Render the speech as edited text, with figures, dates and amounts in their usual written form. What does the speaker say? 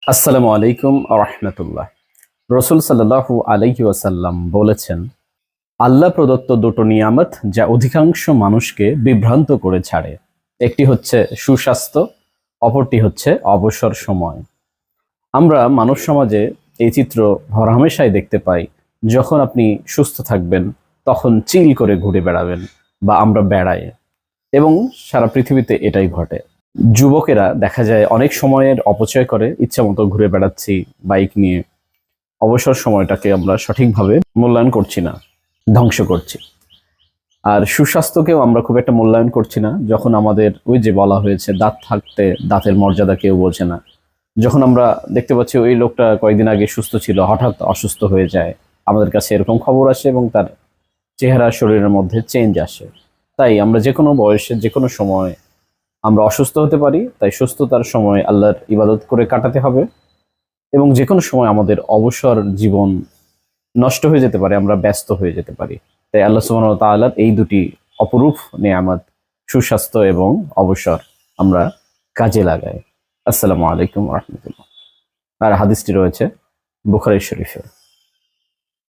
আসসালামু আলাইকুম রহমতুল্লাহ। রসুল সাল্লাল্লাহু আলাইহি ওয়াসাল্লাম বলেছেন, আল্লাহ প্রদত্ত দুটো নিয়ামত যা অধিকাংশ মানুষকে বিভ্রান্ত করে ছাড়ে। একটি হচ্ছে সুস্বাস্থ্য, অপরটি হচ্ছে অবসর সময়। আমরা মানব সমাজে এই চিত্র হরহামেশাই দেখতে পাই। যখন আপনি সুস্থ থাকবেন তখন চিল করে ঘুরে বেড়াবেন, বা আমরা বেড়াই, এবং সারা পৃথিবীতে এটাই ঘটে। যুবকেরা দেখা যায় অনেক সময়ের অপচয় করে, ইচ্ছা মতো ঘুরে বেড়াচ্ছি বাইক নিয়ে। অবসর সময়টাকে আমরা সঠিকভাবে মূল্যায়ন করছি না, ধ্বংস করছি। আর সুস্বাস্থ্যকেও আমরা খুব একটা মূল্যায়ন করছি না। যখন আমাদের ওই যে বলা হয়েছে, দাঁত থাকতে দাঁতের মর্যাদা কেউ বোঝে না, যখন আমরা দেখতে পাচ্ছি ওই লোকটা কয়েকদিন আগে সুস্থ ছিল, হঠাৎ অসুস্থ হয়ে যায়, আমাদের কাছে এরকম খবর আসে এবং তার চেহারা শরীরের মধ্যে চেঞ্জ আসে। তাই আমরা যে কোনো বয়সে যে কোনো সময় আমরা অসুস্থ হতে পারি। তাই সুস্থতার সময় আল্লাহর ইবাদত করে কাটাতে হবে, এবং যে কোনো সময় আমাদের অবসর জীবন নষ্ট হয়ে যেতে পারে, আমরা ব্যস্ত হয়ে যেতে পারি। তাই আল্লাহ সুবহানাহু ওয়া তাআলার এই দুটি অপরূপ নেয়ামত, সুস্বাস্থ্য এবং অবসর, আমরা কাজে লাগাই। আসসালামু আলাইকুম রহমতুল্লাহ। আর হাদিসটি রয়েছে বুখারী শরীফে।